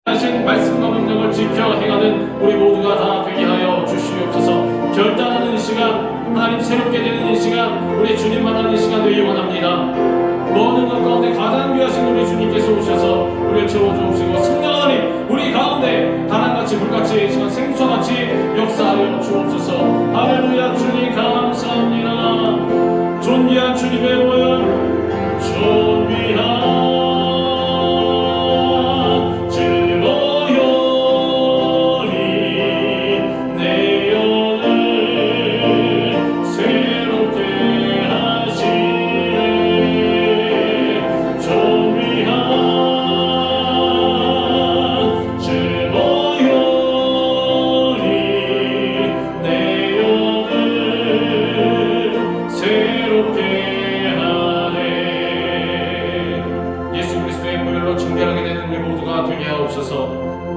하신 말씀과 명령을 지켜 행하는 우리 모두가 다 되게 하여 주시옵소서. 결단하는 이 시간, 하나님 새롭게 되는 이 시간, 우리 주님 만나는 이 시간 되기 원합니다. 모든 것 가운데 가장 귀하신 우리 주님께서 오셔서 우리를 채워주옵시고, 성령 하나님 우리 가운데 바람같이 불같이 이 시간 생수같이 역사하여 주옵소서. 할렐루야. 주님 감사합니다. 존귀한 주님의 모양, 존귀한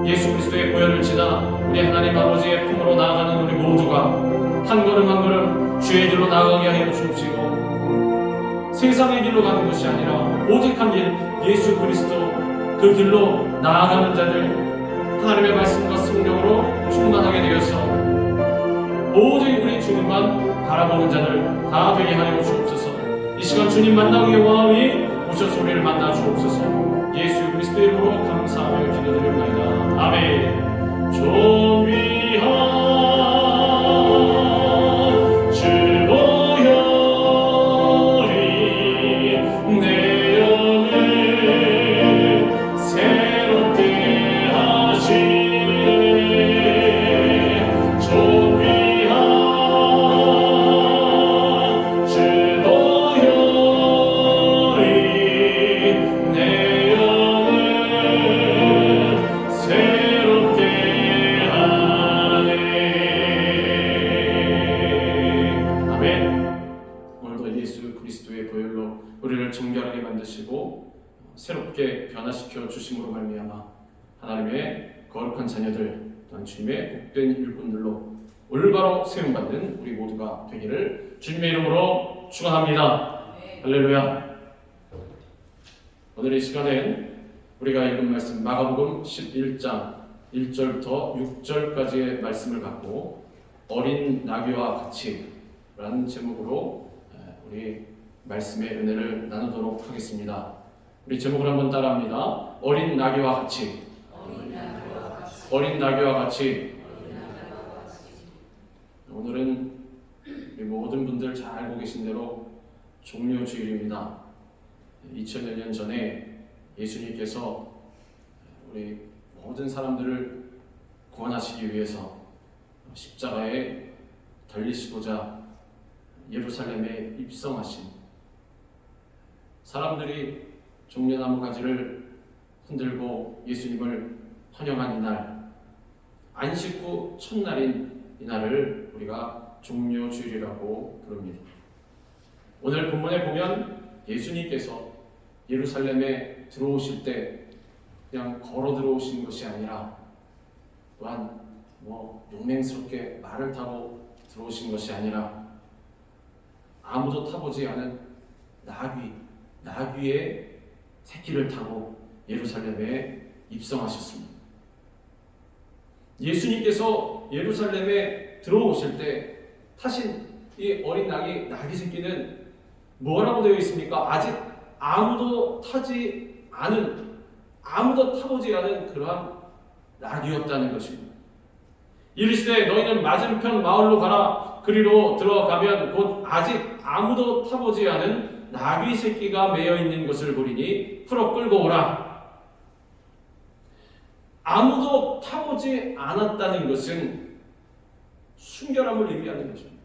예수 그리스도의 보혈을 지나 우리 하나님 아버지의 품으로 나아가는 우리 모두가 한 걸음 한 걸음 주의 길로 나아가게 하여 주옵시고, 세상의 길로 가는 것이 아니라 오직 한 길, 예수 그리스도 그 길로 나아가는 자들, 하나님의 말씀과 성령으로 충만하게 되어서 오직 우리 주님만 바라보는 자들 다 되게 하여 주옵소서. 이 시간 주님 만나기 원하오니 오셔서 우리를 만나 주옵소서. 예수 그리스도의 이름으로 감사하며 기도드립니다. 아멘. 존귀한 주 보혈이 내 영을 새롭게 하시네. 존귀한 주 보혈이 내 정결하게 만드시고 새롭게 변화시켜 주심으로 말미암아 하나님의 거룩한 자녀들, 또한 주님의 복된 일꾼들로 올바로 세움받는 우리 모두가 되기를 주님의 이름으로 축원합니다. 할렐루야. 오늘 이 시간엔 우리가 읽은 말씀 마가복음 11장 1절부터 6절까지의 말씀을 갖고 어린 나귀와 같이 라는 제목으로 우리 말씀의 은혜를 나누도록 하겠습니다. 우리 제목을 한번 따라합니다. 어린 나귀와 같이. 어린 나귀와 같이. 오늘은 우리 모든 분들 잘 알고 계신 대로 종료주일입니다. 2000여 년 전에 예수님께서 우리 모든 사람들을 구원하시기 위해서 십자가에 달리시고자 예루살렘에 입성하신, 사람들이 종려나무 가지를 흔들고 예수님을 환영한 이날, 안식 후 첫날인 이날을 우리가 종료주일이라고 부릅니다. 오늘 본문에 보면 예수님께서 예루살렘에 들어오실 때 그냥 걸어 들어오신 것이 아니라, 또한 용맹스럽게 말을 타고 들어오신 것이 아니라 아무도 타보지 않은 나귀의 새끼를 타고 예루살렘에 입성하셨습니다. 예수님께서 예루살렘에 들어오실 때 타신 이 어린 나귀 새끼는 뭐라고 되어 있습니까? 아직 아무도 타보지 않은 그러한 나귀였다는 것입니다. 이르시되 너희는 맞은편 마을로 가라. 그리로 들어가면 곧 아직 아무도 타보지 않은 나귀 새끼가 매여 있는 것을 보리니 풀어 끌고 오라. 아무도 타보지 않았다는 것은 순결함을 의미하는 것입니다.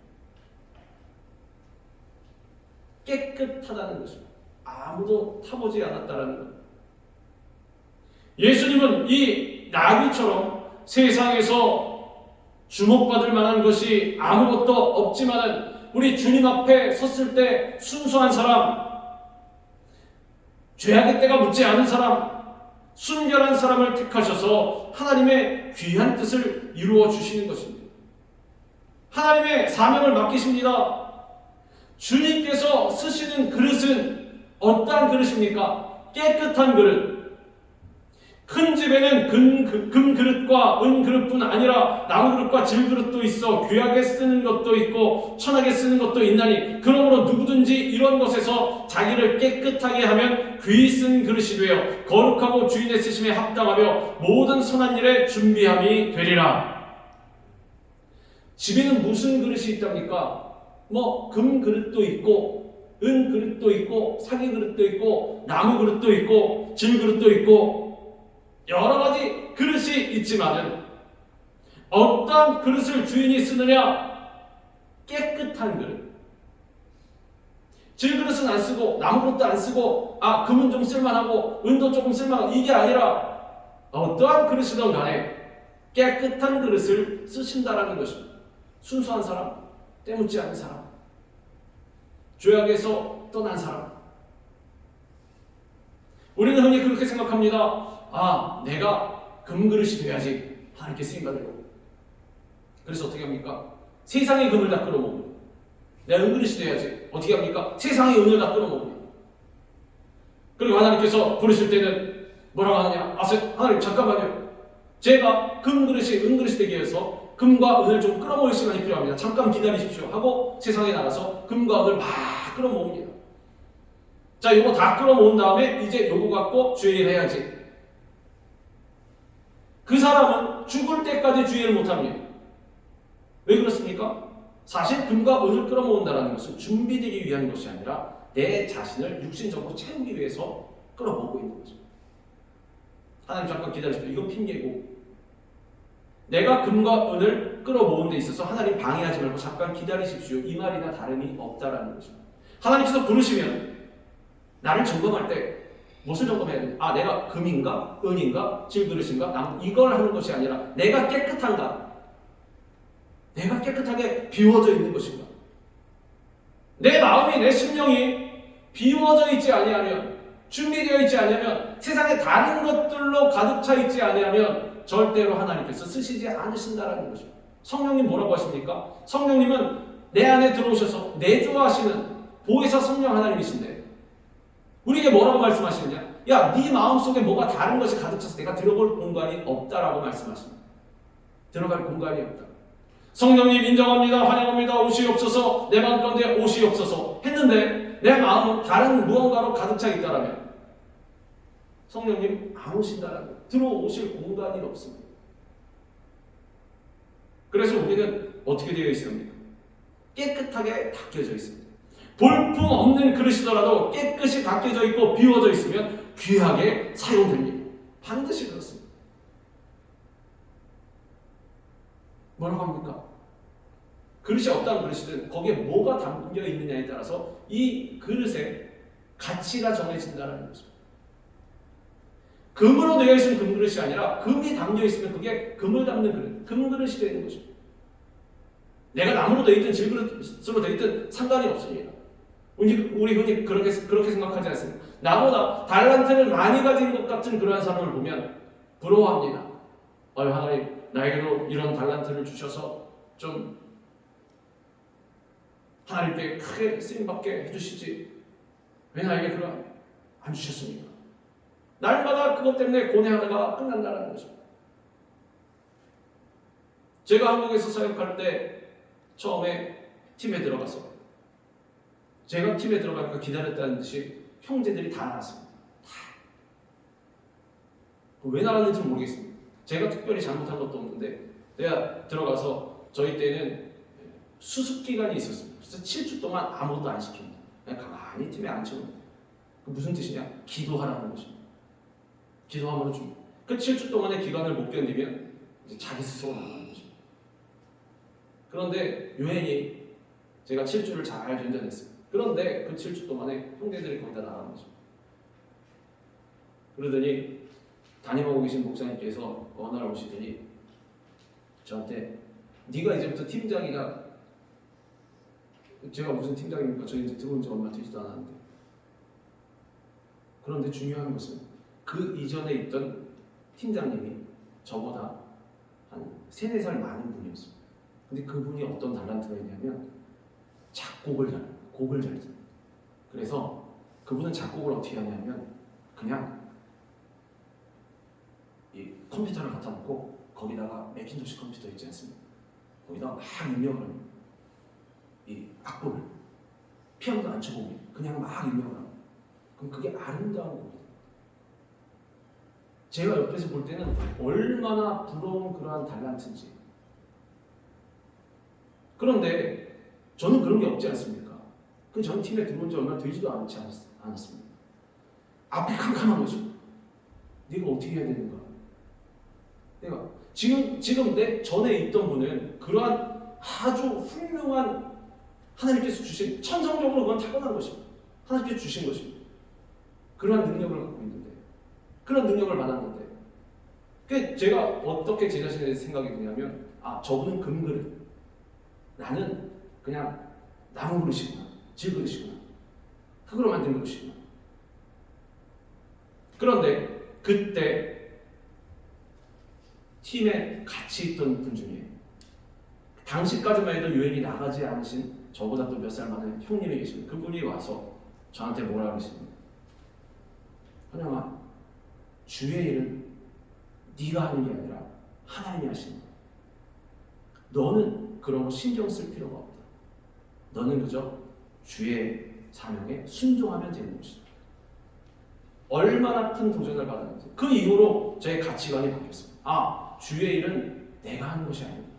깨끗하다는 것입니다. 아무도 타보지 않았다는 것. 예수님은 이 나귀처럼 세상에서 주목받을 만한 것이 아무것도 없지만은 우리 주님 앞에 섰을 때 순수한 사람, 죄악의 때가 묻지 않은 사람, 순결한 사람을 택하셔서 하나님의 귀한 뜻을 이루어 주시는 것입니다. 하나님의 사명을 맡기십니다. 주님께서 쓰시는 그릇은 어떠한 그릇입니까? 깨끗한 그릇. 큰 집에는 금 그릇과 은 그릇뿐 아니라 나무 그릇과 질 그릇도 있어 귀하게 쓰는 것도 있고 천하게 쓰는 것도 있나니 그러므로 누구든지 이런 것에서 자기를 깨끗하게 하면 귀히 쓴 그릇이 되어 거룩하고 주인의 쓰심에 합당하며 모든 선한 일에 준비함이 되리라. 집에는 무슨 그릇이 있답니까? 금 그릇도 있고 은 그릇도 있고 사기 그릇도 있고 나무 그릇도 있고 질 그릇도 있고 여러 가지 그릇이 있지만은 어떤 그릇을 주인이 쓰느냐? 깨끗한 그릇. 질 그릇은 안 쓰고 나무 그릇도 안 쓰고 금은 좀 쓸만하고 은도 조금 쓸만하고 이게 아니라 어떠한 그릇이든 간에 깨끗한 그릇을 쓰신다라는 것입니다. 순수한 사람, 때묻지 않은 사람, 죄악에서 떠난 사람. 우리는 흔히 그렇게 생각합니다. 내가 금그릇이 돼야지 하나님께 쓰임받으려고. 그래서 어떻게 합니까? 세상의 금을 다 끌어모으고 내가 은그릇이 돼야지. 어떻게 합니까? 세상의 은을 다 끌어모으고. 그리고 하나님께서 부르실 때는 뭐라고 하느냐? 하나님 잠깐만요. 제가 금그릇이 은그릇이 되기 위해서 금과 은을 좀 끌어모을 시간이 필요합니다. 잠깐 기다리십시오 하고 세상에 나가서 금과 은을 막 끌어모읍니다. 자, 이거 다 끌어모은 다음에 이제 요거 갖고 주의를 해야지. 그 사람은 죽을 때까지 주의를 못합니다. 왜 그렇습니까? 사실 금과 은을 끌어모은다는 것은 준비되기 위한 것이 아니라 내 자신을 육신적으로 채우기 위해서 끌어모으고 있는 거죠. 하나님 잠깐 기다리십시오. 이건 핑계고 내가 금과 은을 끌어모은 데 있어서 하나님 방해하지 말고 잠깐 기다리십시오. 이 말이나 다름이 없다라는 거죠. 하나님께서 부르시면 나를 점검할 때 무엇을 점검해야 되냐? 내가 금인가? 은인가? 질그릇인가? 이걸 하는 것이 아니라 내가 깨끗한가? 내가 깨끗하게 비워져 있는 것인가? 내 마음이 내 심령이 비워져 있지 아니하면 준비되어 있지 아니하면 세상에 다른 것들로 가득 차 있지 아니하면 절대로 하나님께서 쓰시지 않으신다라는 것입니다. 성령님 뭐라고 하십니까? 성령님은 내 안에 들어오셔서 내주하시는 보혜사 성령 하나님이신데 우리에게 뭐라고 말씀하시느냐? 야, 네 마음속에 뭐가 다른 것이 가득 차서 내가 들어볼 공간이 없다라고 말씀하십니다. 들어갈 공간이 없다. 성령님 인정합니다. 환영합니다. 오시옵소서. 내 마음 가운데 오시옵소서 했는데 내 마음은 다른 무언가로 가득 차 있다라면 성령님 안 오신다라는 들어오실 공간이 없습니다. 그래서 우리는 어떻게 되어 있습니까? 깨끗하게 닦여져 있습니다. 볼품 없는 그릇이더라도 깨끗이 닦여져 있고 비워져 있으면 귀하게 사용됩니다. 반드시 그렇습니다. 뭐라고 합니까? 그릇이 어떤 그릇이든 거기에 뭐가 담겨 있느냐에 따라서 이 그릇의 가치가 정해진다는 것입니다. 금으로 되어 있으면 금그릇이 아니라 금이 담겨 있으면 그게 금을 담는 그릇, 금그릇이 되는 것입니다. 내가 나무로 되어 있든 질그릇으로 되어 있든 상관이 없습니다. 우리 흔히 그렇게 생각하지 않습니까? 나보다 달란트를 많이 가진 것 같은 그러한 사람을 보면 부러워합니다. 하나님 나에게도 이런 달란트를 주셔서 좀 하나님께 크게 쓰임받게 해주시지. 왜 나에게 그런 안 주셨습니까? 날마다 그것 때문에 고뇌하다가 끝난다는 거죠. 제가 한국에서 사역할 때 처음에 팀에 들어가서 제가 팀에 들어가니까 기다렸다는 듯이 형제들이 다 나왔습니다. 왜 나왔는지 모르겠습니다. 제가 특별히 잘못한 것도 없는데 내가 들어가서 저희 때는 수습 기간이 있었습니다. 그래서 7주 동안 아무것도 안 시킵니다. 그냥 가만히 팀에 앉혀놓습니다. 무슨 뜻이냐? 기도하라는 것입니다. 기도하면 줍니다. 그 7주 동안의 기간을 못 견디면 이제 자기 스스로 나가는 것입니다. 그런데 유행이 제가 7주를 잘 견뎌냈어요. 그런데 그 7주 동안에 형제들이 거의 다 나가는 것입니다. 그러더니 담임하고 계신 목사님께서 어느 날 오시더니 저한테 네가 이제부터 팀장이다. 제가 무슨 팀장입니까? 저 이제 들어온 지 얼마 되지도 않았는데. 그런데 중요한 것은 그 이전에 있던 팀장님이 저보다 한 3-4살 많은 분이었습니다. 근데 그분이 어떤 달란트가 있냐면 작곡을 잘해요. 곡을 잘 씁니다. 그래서 그분은 작곡을 어떻게 하냐면 그냥 컴퓨터를 갖다 놓고 거기다가 매킨토시 컴퓨터 있지 않습니까? 거기다가 막 입력을 합니다. 이 악보를 피아노도 안 쳐보고 그냥 막 입력을 합니다. 그럼 그게 아름다운 곡이다. 제가 옆에서 볼 때는 얼마나 부러운 그러한 달란트인지. 그런데 저는 그런 게 없지 않습니까? 저는 팀에 들어온 지 얼마 되지도 않았습니다. 앞에 캄캄한 거죠. 내가 어떻게 해야 되는가? 내가 지금 내 전에 있던 분은 그러한 아주 훌륭한 하나님께서 주신 천성적으로 그건 타고난 것입니다. 하나님께서 주신 것입니다. 그러한 능력을 갖고 있는데, 그런 능력을 받았는데, 제가 어떻게 제 자신에 대해서 생각이 드냐면, 저분은 금그릇, 나는 그냥 나무 그릇이구나, 질그릇이구나, 흙으로 만든 그릇이구나. 그런데 그때 팀에 같이 있던 분 중에 당시까지만 해도 유행이 나가지 않으신 저보다 또 몇 살 많은 형님이 계십니다. 그분이 와서 저한테 뭐라 그러십니까? 현영아, 주의 일은 네가 하는 게 아니라 하나님이 하시는 거야. 너는 그런 거 신경 쓸 필요가 없다. 너는 그저 주의 사명에 순종하면 되는 것이다. 얼마나 큰 도전을 받았는지. 그 이후로 제 가치관이 바뀌었습니다. 주의 일은 내가 하는 것이 아닙니다.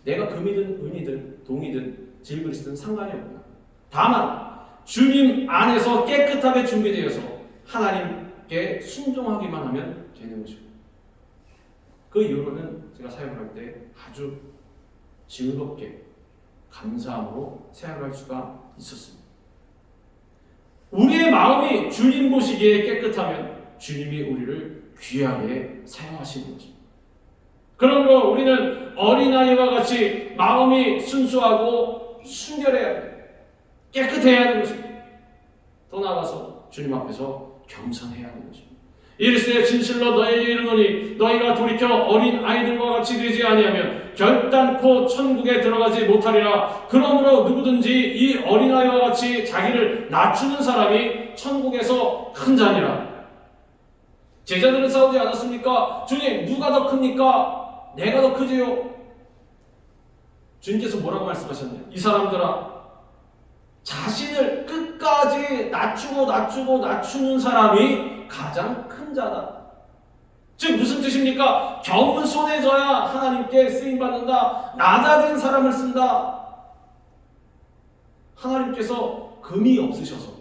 내가 금이든 은이든 동이든 질그릇이든 상관이 없구나. 다만 주님 안에서 깨끗하게 준비되어서 하나님께 순종하기만 하면 되는 것입니다. 그 이후로는 제가 사역을 할 때 아주 즐겁게 감사함으로 사역을 할 수가 있었습니다. 우리의 마음이 주님 보시기에 깨끗하면 주님이 우리를 귀하게 사용하시는 것입니다. 그러므로 우리는 어린아이와 같이 마음이 순수하고 순결해야 합니다. 깨끗해야 하는 것입니다. 더 나아가서 주님 앞에서 겸손해야 하는 것입니다. 이르시되 진실로 너희에게 이르노니 너희가 돌이켜 어린 아이들과 같이 되지 아니하면 결단코 천국에 들어가지 못하리라. 그러므로 누구든지 이 어린아이와 같이 자기를 낮추는 사람이 천국에서 큰 자니라. 제자들은 싸우지 않았습니까? 주님, 누가 더 큽니까? 내가 더 크지요. 주님께서 뭐라고 말씀하셨나요? 이 사람들아, 자신을 끝까지 낮추는 사람이 가장 큰 자다. 즉 무슨 뜻입니까? 겸손해져야 하나님께 쓰임받는다. 낮아진 사람을 쓴다. 하나님께서 금이 없으셔서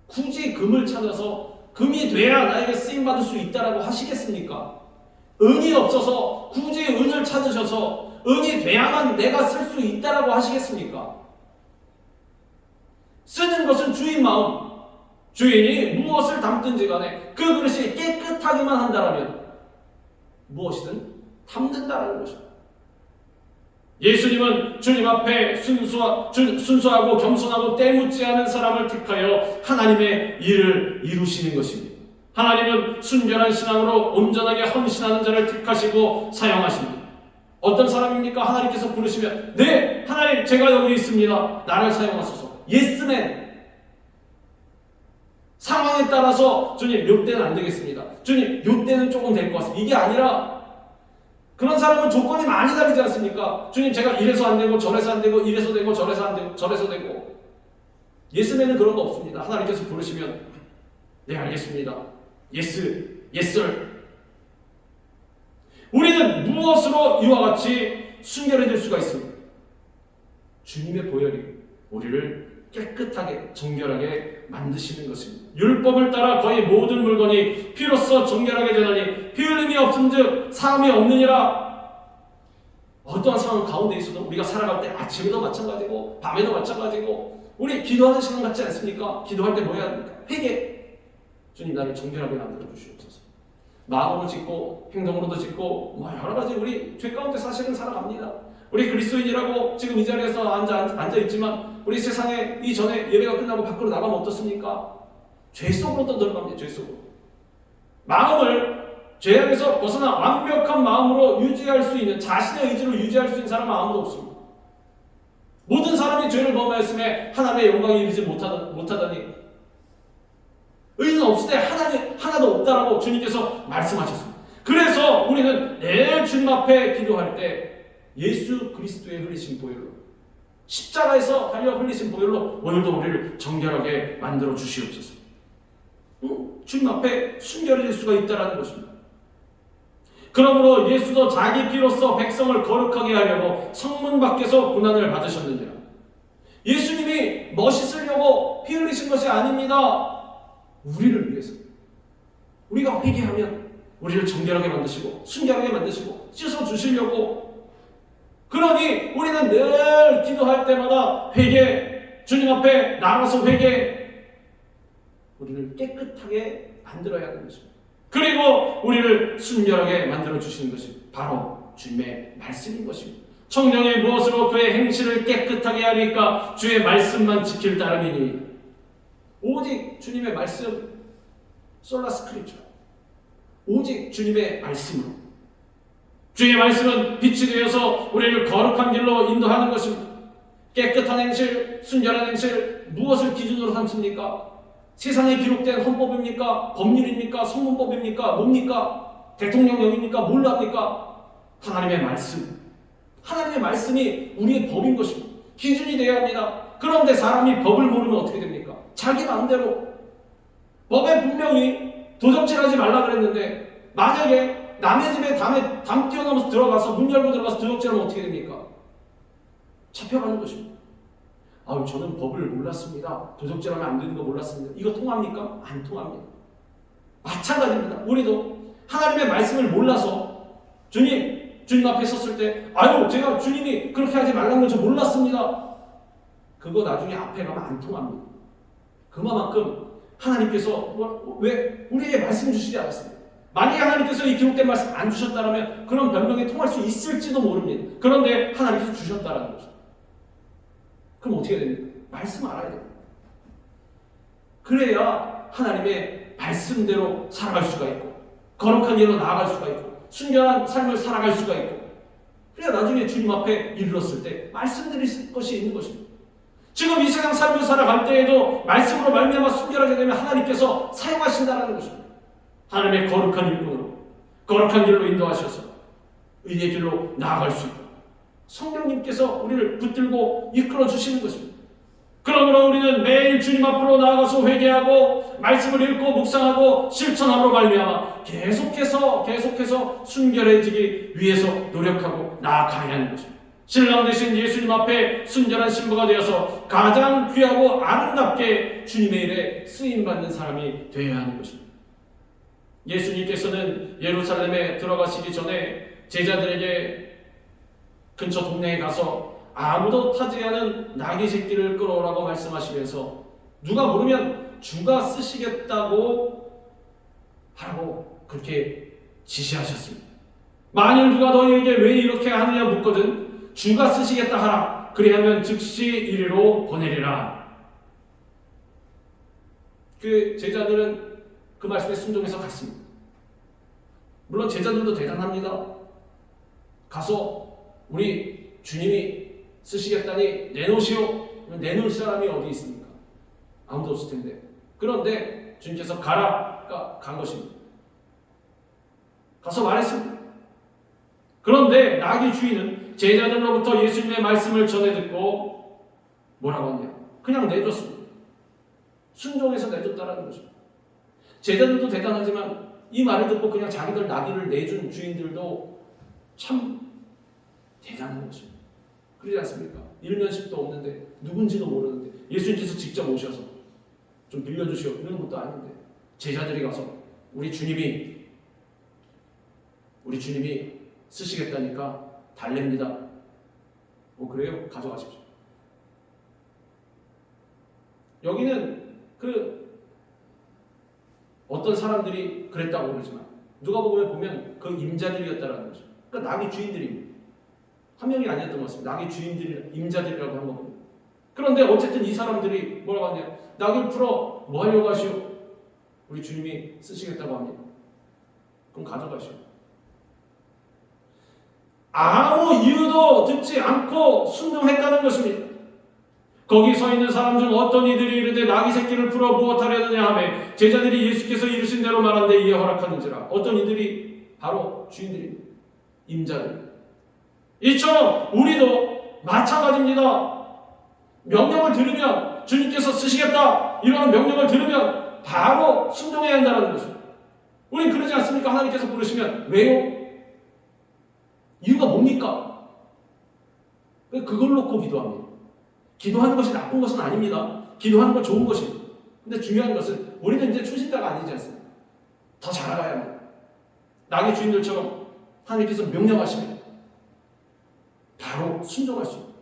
굳이 금을 찾아서 금이 돼야 나에게 쓰임받을 수 있다라고 하시겠습니까? 은이 없어서 굳이 은을 찾으셔서 은이 돼야만 내가 쓸 수 있다라고 하시겠습니까? 쓰는 것은 주인 마음, 주인이 무엇을 담든지 간에 그 그릇이 깨끗하기만 한다면 무엇이든 담는다라는 것입니다. 예수님은 주님 앞에 순수하고 겸손하고 때묻지 않은 사람을 택하여 하나님의 일을 이루시는 것입니다. 하나님은 순결한 신앙으로 온전하게 헌신하는 자를 택하시고 사용하십니다. 어떤 사람입니까? 하나님께서 부르시면 네, 하나님 제가 여기 있습니다. 나를 사용하소서. 예스맨. 상황에 따라서 주님 요때는 안 되겠습니다. 주님 요때는 조금 될 것 같습니다. 이게 아니라 그런 사람은 조건이 많이 다르지 않습니까? 주님 제가 이래서 안 되고 저래서 안 되고 이래서 되고 저래서 안 되고 저래서 되고. 예스맨은 그런 거 없습니다. 하나님께서 부르시면 네 알겠습니다. 예스, 예스. 우리는 무엇으로 이와 같이 순결해질 수가 있습니까? 주님의 보혈이 우리를 깨끗하게 정결하게 만드시는 것입니다. 율법을 따라 거의 모든 물건이 피로써 정결하게 되나니 피 흘림이 없은즉 사함이 없느니라. 어떠한 상황 가운데 있어도 우리가 살아갈 때 아침에도 마찬가지고 밤에도 마찬가지고 우리 기도하는 시간 같지 않습니까? 기도할 때 뭐 해야 합니까? 회개. 주님 나를 정결하게 만들어 주시옵소서. 마음으로 짓고 행동으로도 짓고 여러 가지 우리 죄 가운데 사실은 살아갑니다. 우리 그리스도인이라고 지금 이 자리에서 앉아 있지만 우리 세상에 이전에 예배가 끝나고 밖으로 나가면 어떻습니까? 죄 속으로 또 들어갑니다. 죄 속으로. 마음을 죄악에서 벗어나 완벽한 마음으로 유지할 수 있는, 자신의 의지로 유지할 수 있는 사람은 아무도 없습니다. 모든 사람이 죄를 범하였음에 하나님의 영광에 이르지 못하다니 의는 없을 때 하나님 하나도 없다라고 주님께서 말씀하셨습니다. 그래서 우리는 늘 주님 앞에 기도할 때 예수 그리스도의 흘리신 보혈로, 십자가에서 달려 흘리신 보혈로 오늘도 우리를 정결하게 만들어 주시옵소서. 주님 앞에 순결해질 수가 있다는 것입니다. 그러므로 예수도 자기 피로써 백성을 거룩하게 하려고 성문 밖에서 고난을 받으셨느니라. 예수님이 멋있으려고 피 흘리신 것이 아닙니다. 우리를 위해서. 우리가 회개하면 우리를 정결하게 만드시고 순결하게 만드시고 씻어주시려고. 그러니 우리는 늘 기도할 때마다 회개, 주님 앞에 나가서 회개, 우리를 깨끗하게 만들어야 하는 것입니다. 그리고 우리를 순결하게 만들어 주시는 것이 바로 주님의 말씀인 것입니다. 청년이 무엇으로 그의 행실을 깨끗하게 하리까? 주의 말씀만 지킬 따름이니. 오직 주님의 말씀, 솔라 스크립처, 오직 주님의 말씀으로. 주의 말씀은 빛이 되어서 우리를 거룩한 길로 인도하는 것입니다. 깨끗한 행실, 순결한 행실, 무엇을 기준으로 삼습니까? 세상에 기록된 헌법입니까? 법률입니까? 성문법입니까? 뭡니까? 대통령령입니까? 뭘로 합니까? 하나님의 말씀. 하나님의 말씀이 우리의 법인 것입니다. 기준이 되어야 합니다. 그런데 사람이 법을 모르면 어떻게 됩니까? 자기 마음대로. 법에 분명히 도적질하지 말라 그랬는데 만약에 남의 집에 담 뛰어넘어서 들어가서 문 열고 들어가서 도적질하면 어떻게 됩니까? 잡혀가는 것입니다. 아유, 저는 법을 몰랐습니다. 도적질하면 안 되는 거 몰랐습니다. 이거 통합니까? 안 통합니다. 마찬가지입니다. 우리도 하나님의 말씀을 몰라서 주님 앞에 섰을 때 아유, 제가 주님이 그렇게 하지 말라는 거 저 몰랐습니다. 그거 나중에 앞에 가면 안 통합니다. 그만큼 하나님께서 왜 우리에게 말씀 주시지 않았습니까? 만약에 하나님께서 이 기록된 말씀 안 주셨다면 그런 변명이 통할 수 있을지도 모릅니다. 그런데 하나님께서 주셨다는 거죠. 그럼 어떻게 됩니까? 말씀 알아야 됩니다. 그래야 하나님의 말씀대로 살아갈 수가 있고 거룩한 길로 나아갈 수가 있고 순결한 삶을 살아갈 수가 있고 그래야 나중에 주님 앞에 이르렀을 때 말씀드릴 것이 있는 것입니다. 지금 이 세상 삶을 살아갈 때에도 말씀으로 말미암아 순결하게 되면 하나님께서 사용하신다는 것입니다. 하나님의 거룩한 일꾼으로 거룩한 길로 인도하셔서 의의 길로 나아갈 수 있도록 성령님께서 우리를 붙들고 이끌어 주시는 것입니다. 그러므로 우리는 매일 주님 앞으로 나아가서 회개하고 말씀을 읽고 묵상하고 실천함으로 말미암아 계속해서 순결해지기 위해서 노력하고 나아가야 하는 것입니다. 신랑 되신 예수님 앞에 순결한 신부가 되어서 가장 귀하고 아름답게 주님의 일에 쓰임받는 사람이 되어야 하는 것입니다. 예수님께서는 예루살렘에 들어가시기 전에 제자들에게 근처 동네에 가서 아무도 타지 않은 나귀 새끼를 끌어오라고 말씀하시면서 누가 모르면 주가 쓰시겠다고 하라고 그렇게 지시하셨습니다. 만일 누가 너희에게 왜 이렇게 하느냐 묻거든 주가 쓰시겠다 하라. 그리하면 즉시 이리로 보내리라. 그 제자들은 그 말씀에 순종해서 갔습니다. 물론 제자들도 대단합니다. 가서 우리 주님이 쓰시겠다니 내놓으시오. 내놓을 사람이 어디 있습니까? 아무도 없을 텐데. 그런데 주님께서 가라 간 것입니다. 가서 말했습니다. 그런데 나귀 주인은 제자들로부터 예수님의 말씀을 전해 듣고 뭐라고 하냐? 그냥 내줬습니다. 순종해서 내줬다라는 것입니다. 제자들도 대단하지만 이 말을 듣고 그냥 자기들 나귀를 내준 주인들도 참 대단한 것입니다. 그러지 않습니까? 일면식도 없는데 누군지도 모르는데 예수님께서 직접 오셔서 좀 빌려주시오 이런 것도 아닌데 제자들이 가서 우리 주님이 쓰시겠다니까 달랩니다. 그래요? 가져가십시오. 여기는 어떤 사람들이 그랬다고 그러지만 누가 보면 그 임자들이었다라는 거죠. 그러니까 나귀 주인들입니다. 한 명이 아니었던 것 같습니다. 나귀 주인들, 임자들이라고 한 겁니다. 그런데 어쨌든 이 사람들이 뭐라고 하냐? 나귀를 풀어 뭐 하려고 하시오? 우리 주님이 쓰시겠다고 합니다. 그럼 가져가시오. 아무 이유도 듣지 않고 순종했다는 것입니다. 거기 서 있는 사람 중 어떤 이들이 이르되 나귀 새끼를 풀어 무엇하려느냐 하매 제자들이 예수께서 이르신 대로 말한데 이에 허락하는지라. 어떤 이들이 바로 주인들입니다. 임자들. 이처럼 우리도 마찬가지입니다. 명령을 들으면 주님께서 쓰시겠다 이러한 명령을 들으면 바로 순종해야 한다는 것입니다. 우린 그러지 않습니까? 하나님께서 부르시면 왜요? 이유가 뭡니까? 그걸 놓고 기도합니다. 기도하는 것이 나쁜 것은 아닙니다. 기도하는 건 좋은 것입니다. 근데 중요한 것은 우리는 이제 초신자가 아니지 않습니까? 더 자라가야 합니다. 낙의 주인들처럼 하나님께서 명령하시면 바로 순종할 수 있습니다.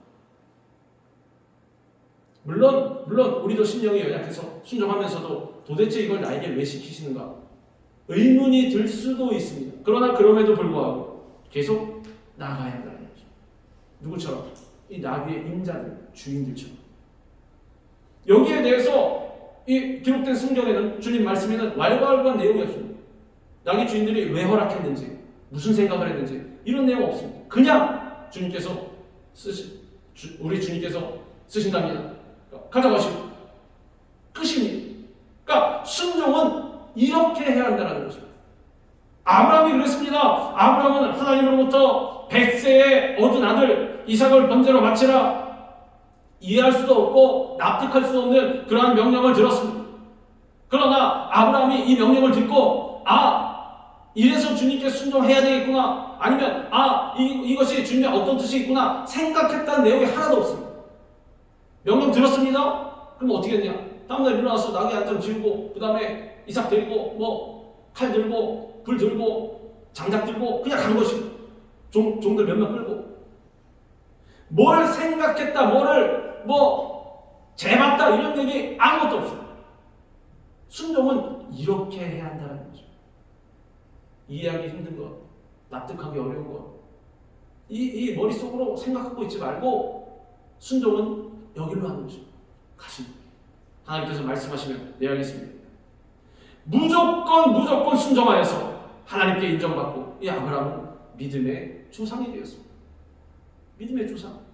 물론 우리도 신령이 연약해서 순종하면서도 도대체 이걸 나에게 왜 시키시는가 의문이 들 수도 있습니다. 그러나 그럼에도 불구하고 계속 나아가야 한다는 거죠. 누구처럼? 이 나귀의 임자들, 주인들처럼. 여기에 대해서 이 기록된 성경에는 주님 말씀에는 왈가왈부한 내용이 없습니다. 나귀 주인들이 왜 허락했는지, 무슨 생각을 했는지 이런 내용 없습니다. 그냥 주님께서 우리 주님께서 쓰신답니다. 가져가시고 끝입니다. 그러니까 순종은 이렇게 해야 한다는 것입니다. 아브라함이 그랬습니다. 아브라함은 하나님으로부터 100세의 얻은 아들 이삭을 번제로 바치라 이해할 수도 없고 납득할 수 없는 그러한 명령을 들었습니다. 그러나 아브라함이 이 명령을 듣고 이래서 주님께 순종해야 되겠구나 아니면 이것이 주님의 어떤 뜻이 있구나 생각했다는 내용이 하나도 없습니다. 명령 들었습니다. 그럼 어떻게 했냐? 다음날 일어나서 나귀 한 장 지우고 그 다음에 이삭 데리고 칼 들고 불 들고 장작 들고 그냥 간 것입니다. 종들 몇몇 끌고 뭘 생각했다 뭐를 재봤다 이런 얘기 아무것도 없습니다. 순종은 이렇게 해야 한다는 거죠. 이해하기 힘든 것, 납득하기 어려운 것 이 머릿속으로 생각하고 있지 말고 순종은 여기로 하는 거죠. 가십니다. 하나님께서 말씀하시면 네 알겠습니다. 무조건 순종하여서 하나님께 인정받고 이 아브라함은 믿음의 조상이 되었습니다. 믿음의 조상.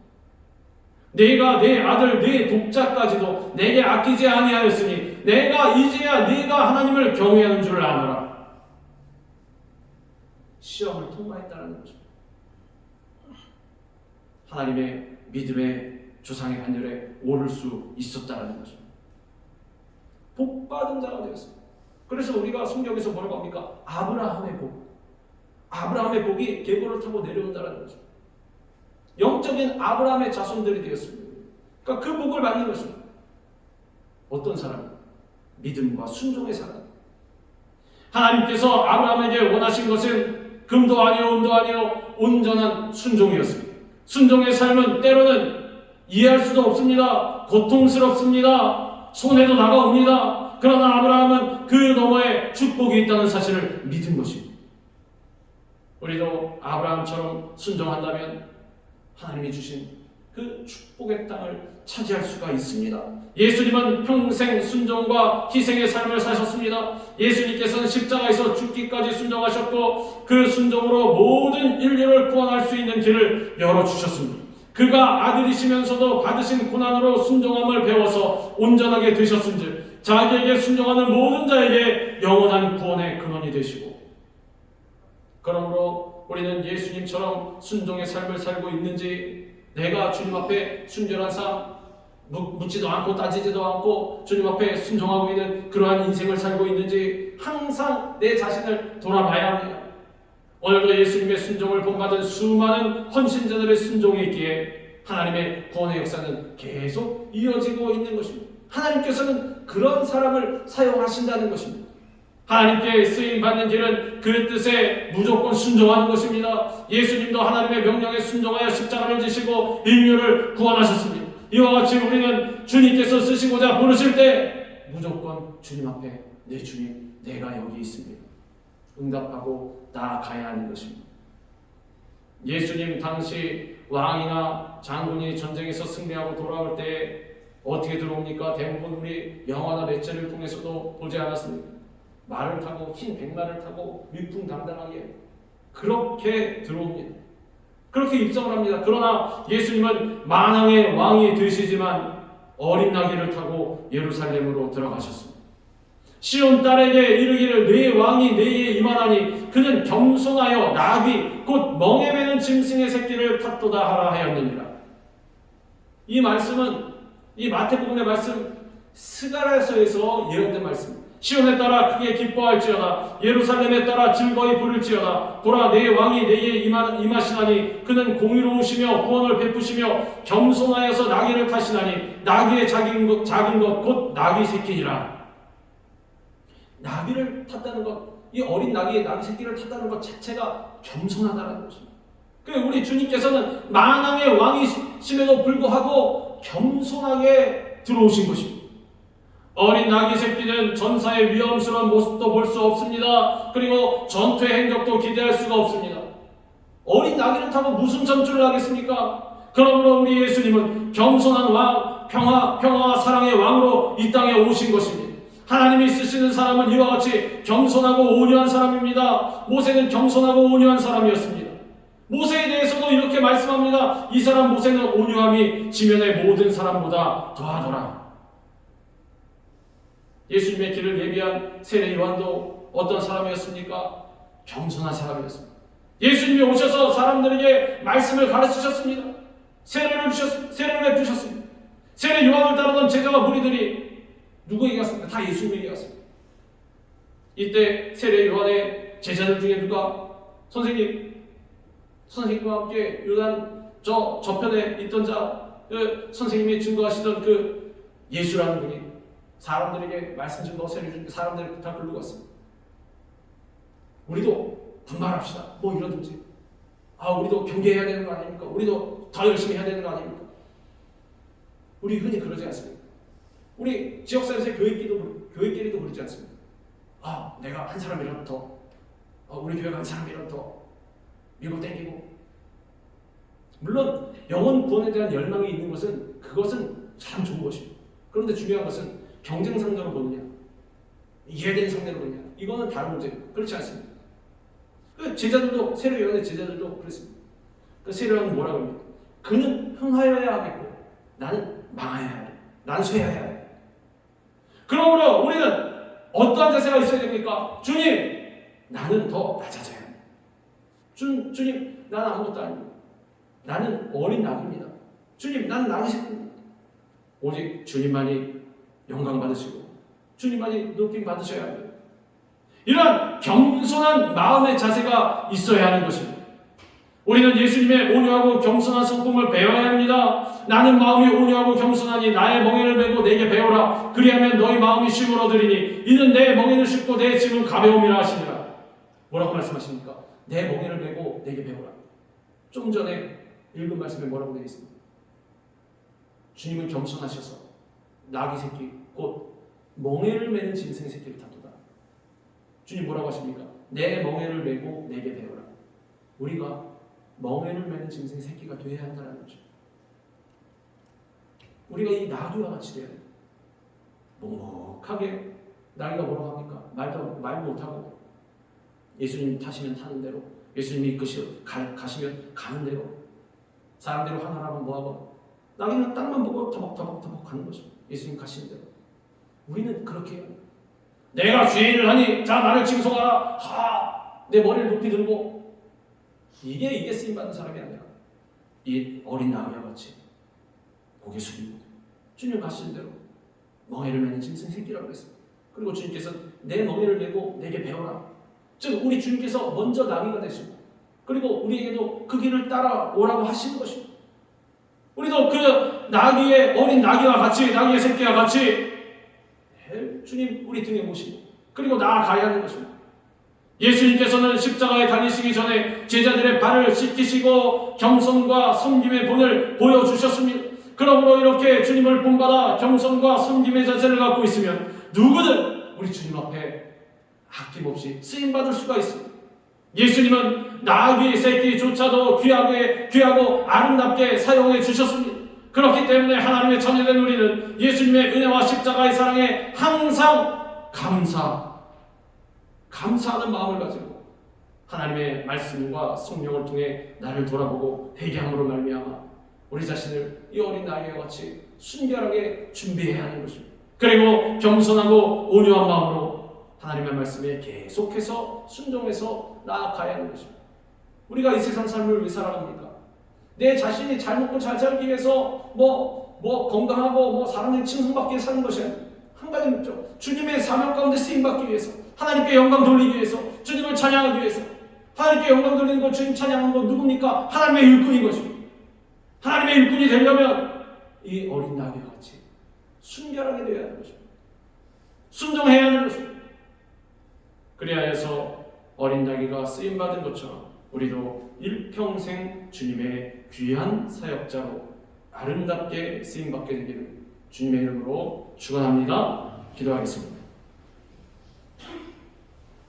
내가 내 아들 내 독자까지도 내게 아끼지 아니하였으니 내가 이제야 네가 하나님을 경외하는 줄 아노라. 시험을 통과했다는 거죠. 하나님의 믿음의 조상의 반열에 오를 수 있었다는 거죠. 복받은 자가 되었습니다. 그래서 우리가 성경에서 뭐라고 합니까? 아브라함의 복. 아브라함의 복이 계보를 타고 내려온다는 거죠. 영적인 아브라함의 자손들이 되었습니다. 그러니까 그 복을 받는 것입니다. 어떤 사람? 믿음과 순종의 사람. 하나님께서 아브라함에게 원하신 것은 금도 아니요 은도 아니요 온전한 순종이었습니다. 순종의 삶은 때로는 이해할 수도 없습니다. 고통스럽습니다. 손해도 다가옵니다. 그러나 아브라함은 그 너머에 축복이 있다는 사실을 믿은 것입니다. 우리도 아브라함처럼 순종한다면 하나님이 주신 그 축복의 땅을 차지할 수가 있습니다. 예수님은 평생 순종과 희생의 삶을 사셨습니다. 예수님께서는 십자가에서 죽기까지 순종하셨고 그 순종으로 모든 인류를 구원할 수 있는 길을 열어주셨습니다. 그가 아들이시면서도 받으신 고난으로 순종함을 배워서 온전하게 되셨은즉 자기에게 순종하는 모든 자에게 영원한 구원의 근원이 되시고 그러므로 우리는 예수님처럼 순종의 삶을 살고 있는지 내가 주님 앞에 순결한 삶 묻지도 않고 따지지도 않고 주님 앞에 순종하고 있는 그러한 인생을 살고 있는지 항상 내 자신을 돌아봐야 합니다. 오늘도 예수님의 순종을 본받은 수많은 헌신자들의 순종이 있기에 하나님의 구원의 역사는 계속 이어지고 있는 것입니다. 하나님께서는 그런 사람을 사용하신다는 것입니다. 하나님께 쓰임받는 길은 그 뜻에 무조건 순종하는 것입니다. 예수님도 하나님의 명령에 순종하여 십자가를 지시고 인류를 구원하셨습니다. 이와 같이 우리는 주님께서 쓰시고자 부르실 때 무조건 주님 앞에 내 주님 내가 여기 있습니다. 응답하고 나아가야 하는 것입니다. 예수님 당시 왕이나 장군이 전쟁에서 승리하고 돌아올 때 어떻게 들어옵니까? 대부분 우리 영화나 매체를 통해서도 보지 않았습니까? 말을 타고 흰 백마를 타고 위풍당당하게 그렇게 들어옵니다. 그렇게 입성을 합니다. 그러나 예수님은 만왕의 왕이 되시지만 어린 나귀를 타고 예루살렘으로 들어가셨습니다. 시온 딸에게 이르기를 네 왕이 네게 임하나니 그는 겸손하여 나귀 곧 멍에 매는 짐승의 새끼를 탔도다 하라 하였느니라. 이 말씀은 이 마태복음의 말씀 스가랴서에서 예언된 말씀. 시온에 따라 크게 기뻐할지어다 예루살렘에 따라 즐거이 부를지어다 보라 내 왕이 내게 임하시나니 그는 공의로우시며 구원을 베푸시며 겸손하여서 나귀를 타시나니 나귀의 작은 것 곧 나귀 새끼니라. 나귀를 탔다는 것, 이 어린 나귀의 나귀 새끼를 탔다는 것 자체가 겸손하다는 것입니다. 우리 주님께서는 만왕의 왕이심에도 불구하고 겸손하게 들어오신 것입니다. 어린 나귀 새끼는 전사의 위험스러운 모습도 볼 수 없습니다. 그리고 전투의 행적도 기대할 수가 없습니다. 어린 나귀를 타고 무슨 전투를 하겠습니까? 그러므로 우리 예수님은 겸손한 왕, 평화와 사랑의 왕으로 이 땅에 오신 것입니다. 하나님이 쓰시는 사람은 이와 같이 겸손하고 온유한 사람입니다. 모세는 겸손하고 온유한 사람이었습니다. 모세에 대해서도 이렇게 말씀합니다. 이 사람 모세는 온유함이 지면의 모든 사람보다 더하더라. 예수님의 길을 예비한 세례 요한도 어떤 사람이었습니까? 겸손한 사람이었습니다. 예수님이 오셔서 사람들에게 말씀을 가르치셨습니다. 세례를 베푸셨습니다. 세례 요한을 따르던 제자와 무리들이 누구에게 갔습니까? 다 예수님에게 갔습니다. 이때 세례 요한의 제자들 중에 누가 선생님과 함께 요단 저편에 있던 선생님이 증거하시던 그 예수라는 분이 사람들에게 말씀 증거 세례 준 사람들을 다 부르고 갔습니다. 우리도 분발합시다. 뭐 이러든지. 우리도 경계해야 되는 거 아닙니까? 우리도 더 열심히 해야 되는 거 아닙니까? 우리 흔히 그러지 않습니까? 우리 지역사회에서 교회끼리도 그러지 않습니까? 내가 한 사람이라도 더, 우리 교회가 한 사람이라도 더 밀고 땡기고. 물론 영혼 구원에 대한 열망이 있는 그것은 참 좋은 것입니다. 그런데 중요한 것은 경쟁 상대로 보느냐, 이해된 상대로 보느냐, 이거는 다른 문제예요. 그렇지 않습니다. 제자들도, 세례 요한의 제자들도 그랬습니다. 세례 요한은 뭐라고 합니까? 그는 흥하여야 하겠고 나는 망하여야 해. 난 쇠하여야 해. 그러므로 우리는 어떠한 자세가 있어야 됩니까? 주님, 나는 더 낮아져야 합니다. 주님, 나는 아무것도 아닙니다. 나는 어린 낙입니다. 주님, 나는 낙이 새끼입니다. 오직 주님만이 영광 받으시고 주님만이 높임 받으셔야 합니다. 이런 겸손한 마음의 자세가 있어야 하는 것입니다. 우리는 예수님의 온유하고 겸손한 성품을 배워야 합니다. 나는 마음이 온유하고 겸손하니 나의 멍에를 메고 내게 배우라. 그리하면 너희 마음이 쉼을 얻으리니 이는 내 멍에는 쉽고 내 짐은 가벼움이라 하시니라. 뭐라고 말씀하십니까? 내 멍에를 메고 내게 배우라. 좀 전에 읽은 말씀에 뭐라고 되어 있습니까? 주님은 겸손하셔서 나귀 새끼 곧 멍에를 메는 짐승의 새끼를 탔도다. 주님 뭐라고 하십니까? 내 멍에를 메고 내게 배우라. 우리가 멍에를 메는 짐승의 새끼가 되어야 한다는 거죠. 우리가 이 나귀와 같이 돼야 돼요. 묵묵하게. 나귀가 뭐라고 합니까? 말 못하고 예수님 타시면 타는 대로, 예수님이 가시면 가는 대로, 사람대로 하나라면 뭐하고, 나귀는 땅만 보고 터벅터벅 가는 거죠. 예수님 가시는 대로. 우리는 그렇게 해요. 내가 죄인을 하니 자 나를 징송하라. 내 머리를 높이 들고. 이게 쓰임받는 사람이 아니라 이 어린 나귀와 같이 고개 숙이고 주님 가시는 대로 멍에를 메는 짐승 새끼라고 했습니다. 그리고 주님께서 내 멍에를 메고 내게 배워라. 즉 우리 주님께서 먼저 나귀가 되시고 그리고 우리에게도 그 길을 따라오라고 하시는 것입니다. 우리도 그 어린 나귀와 같이, 나귀의 새끼와 같이 주님 우리 등에 모시고 그리고 나아가야 하는 것입니다. 예수님께서는 십자가에 달리시기 전에 제자들의 발을 씻기시고 겸손과 섬김의 본을 보여주셨습니다. 그러므로 이렇게 주님을 본받아 겸손과 섬김의 자세를 갖고 있으면 누구든 우리 주님 앞에 아낌없이 쓰임받을 수가 있습니다. 예수님은 나귀 새끼조차도 귀하고 아름답게 사용해 주셨습니다. 그렇기 때문에 하나님의 자녀된 우리는 예수님의 은혜와 십자가의 사랑에 항상 감사하는 마음을 가지고 하나님의 말씀과 성령을 통해 나를 돌아보고 회개함으로 말미암아 우리 자신을 이 어린 나귀와 같이 순결하게 준비해야 하는 것입니다. 그리고 겸손하고 온유한 마음으로 하나님의 말씀에 계속해서 순종해서 나아가야 하는 것입니다. 우리가 이 세상 삶을 왜 살아갑니까? 내 자신이 잘 먹고 잘 살기 위해서 건강하고 사람의 칭송받기 위해 사는 것이 아니에요. 한 가지 묻죠. 주님의 사명 가운데 쓰임받기 위해서, 하나님께 영광 돌리기 위해서, 주님을 찬양하기 위해서. 하나님께 영광 돌리는 것, 주님 찬양하는 것 누굽니까? 하나님의 일꾼인 것입니다. 하나님의 일꾼이 되려면 이 어린 나귀와 같이 순결하게 되어야 하는 것입니다. 순종해야 하는 것입니다. 그리하여서 어린 나귀가 쓰임받은 것처럼 우리도 일평생 주님의 귀한 사역자로 아름답게 쓰임받게 되기를 주님의 이름으로 축원합니다. 기도하겠습니다.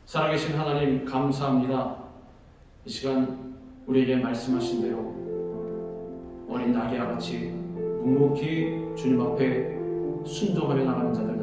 살아계신 하나님 감사합니다. 이 시간 우리에게 말씀하신 대로 어린 나귀와 같이 묵묵히 주님 앞에 순종하며 나가는 자들